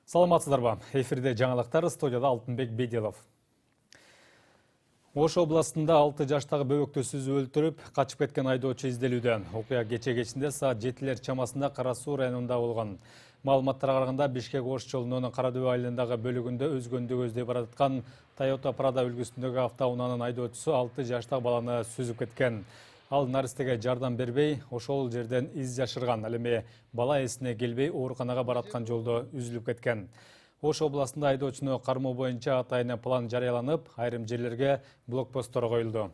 Саламатсыздарбы? Эфирде жаңалықтар, студияда Алтынбек Беделов. Ош областында 6 жаштағы бөбөктү сүзүп өлтүрүп, качып кеткен айдоочу изделүүдө. Окуя кече саат 7 чамасында Кара Суу районунда болгон. Маалыматтарга караганда Бишкек Ош жолунун Карадөбө айылындагы бөлүгүндө өзгөндү көздөй бараткан Toyota Prado үлгүсүндөгү автоунаанын айдоочусу 6 жаштагы баланы сүзүп кеткен. Ал наристеге жардам бербей, ошол жерден из жашырган. Ал эми бала эсине келбей, ооруканага бараткан жолдо үзүлүп кеткен. Ош областында айдоочуну кармоо боюнча атайын план жарыяланып, айрым жерлерге блокпосттор коюлду.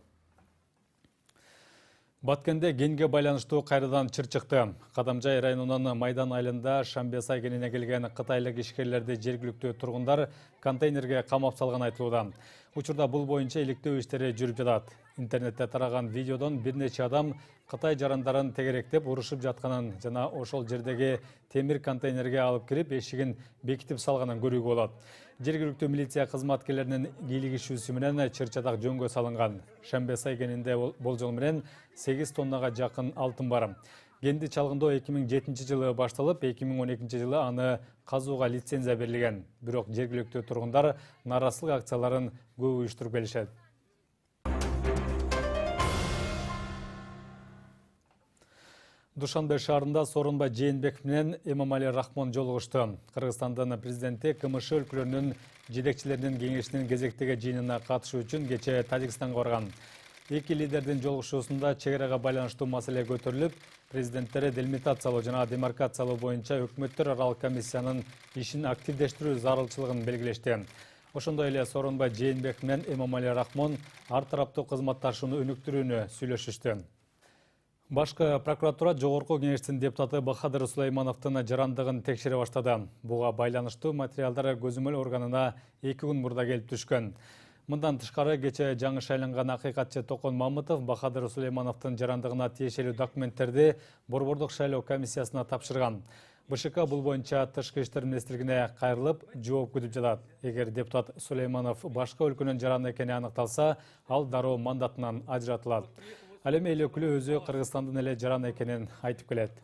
Баткенде генге байланыштуу кайрадан чыр чыкты. Кадамжай районунун Майдан айылында Шамбесай кенине келген кытайлык ишкерлерди жергиликтүү тургундар контейнерге камап салган айтылууда. Учурда бул боюнча иликтөө иштери жүрүп жатат. Интернетте тараган видеодон бир нече адам Кытай жарандарын тегеректеп урушуп жатканын жана ошол жердеги темир контейнерге алып кирип, эшигин бекитип салганын көрүүгө болот. Жергиликтүү милиция кызматкерлеринин кийлигишүүсү менен чыр-чадак жөнгө салынган. Шамбесай кенинде болжол менен 8 тоннага жакын алтын бар. Кенди чалгындоо 2007 жылы башталып, 2012 жылы аны казууга лицензия берилген. Бирок жергиликтүү тургундар нааразычылык акцияларын көп уюштуруп келишет. Душанбе шаарында Сооронбай Жээнбеков менен Эмомали Рахмон жолугушту. Кыргызстандын президенти КМШ өлкөлөрүнүн жетекчилеринин кеңешинин кезектеги жыйынына катышуу үчүн кече Тажикстанга барган. Эки лидердин жолугушуусунда чек арага байланыштуу маселе көтөрүлүп, президенттери делимитациялоо жана демаркациялоо боюнча өкмөттөр аралык комиссиянын ишин активдештирүү зарылчылыгын белгилешти. Ошондой эле Сооронбай Жээнбеков менен Эмомали Рахмон ар тараптуу кызматташууну өнүктүрүүнү сүйлөшүштү. Башкы прокуратура Жогорку кеңештин депутаты Бахадыр Сулеймановдун жарандыгын текшере баштады. Буга байланыштуу материалдар көзөмөл органына 2 күн мурда келип түшкөн. Мындан тышкары кече жаңы шайланган акыйкатчы Токон Мамытов Бахадыр Сулеймановдун жарандыгына тиешелүү документтерди Борбордук шайлоо комиссиясына тапшырган. БШК бул боюнча Тышкы иштер министрлигине кайрылып, жооп күтүп жатат. Эгер депутат Сулейманов башка өлкөнүн жараны экени аныкталса, ал дароо мандатынан ажыратылат. Ал эми эл өкүлү өзү Кыргызстандын эле жараны экенин айтып келет.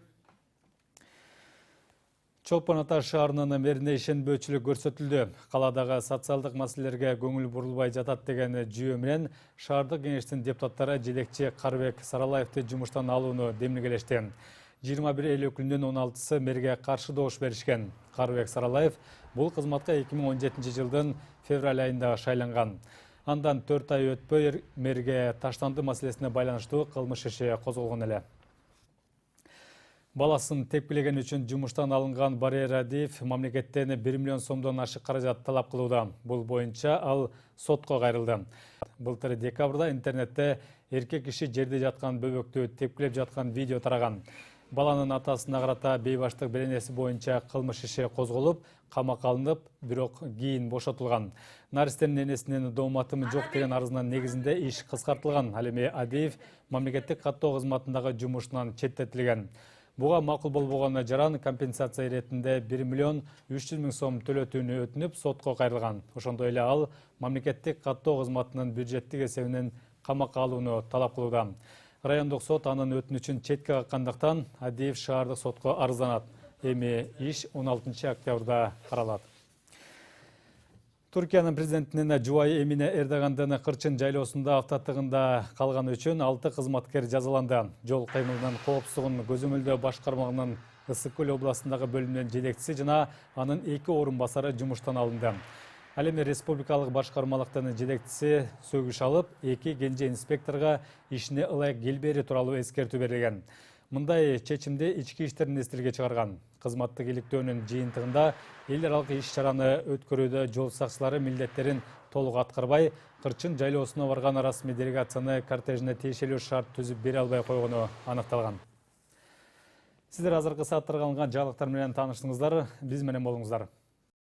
Чолпон Ата шаарынын мэрине ишенбөөчүлүк көрсөтүлдү. Каладагы социалдык маселелерге көңүл бурулбай жатат деген жүйө менен шаардык кеңештин депутаттары жетекчи Карыбек Саралаевди жумуштан алууну демилгелешти. 21 эл өкүлүнүн 16сы мэрге каршы добуш беришкен. Карыбек Саралаев бул кызматка 2017 жылдын февраль айында шайланган. Андан 4 ай өтпөй мэрге таштанды маселесине байланыштуу кылмыш иши козголгон эле. Баласын тепкилеген үчүн жумуштан алынган Бария Радиев мамлекеттен 1 миллион сомдон ашык каражат талап кылууда. Бул боюнча ал сотко кайрылды. Былтыр декабрда интернетте эркек киши жерде жаткан бөбөктү тепкилеп жаткан видео тараган. Баланын атасына карата бейбаштык беренеси боюнча кылмыш иши козголуп, камакка алынып, бирок кийин бошотулган. Наристенин энесинин дооматымы жок деген арызынын негизинде иш кыскартылган. Ал эми Адиев мамлекеттик каттоо кызматындагы жумушунан четтетилген. Буга макул болбогон жаран компенсация иретинде 1 миллион 300 миң сом төлөтүүнү өтүнүп, сотко кайрылган. Ошондой эле ал мамлекеттик каттоо кызматынын бюджеттик эсебинен камакка алууну талап кылууда. Райондук сот анын өтүнүчүн четке каккандыктан Адиев шаардык сотко арызданат. Эми иш 16 октябрда каралат. Түркиянын президентинин жубайы Эмине Эрдогандын Кырчын жайлоосунда автотыгында калганы үчүн 6 кызматкер жазаланды. Жол кыймылынын коопсуздугун көзөмөлдөө башкармагынын Ысык Көл областындагы бөлүмүнүн жетекчиси жана анын 2 орун басары жумуштан алынды. Ал эми республикалык башкармалыктын жетекчиси сөгүш алып, 2 кенже инспекторго ишине ылайык келбери тууралуу эскертүү берилген. Мындай чечимди Ички иштер министрлиги чыгарган. Кызматтык иликтөөнүн жыйынтыгында эл аралык иш-чараны өткөрүүдө жол сакчылары милдеттерин толук аткарбай, Кырчын жайлоосуна барган расмий делегацияны кортежине тиешелүү шарт түзүп бере албай койгону аныкталган. Сиздер азыркы сааттарга алынган жаңылыктар менен тааныштыңыздар. Биз менен болуңуздар.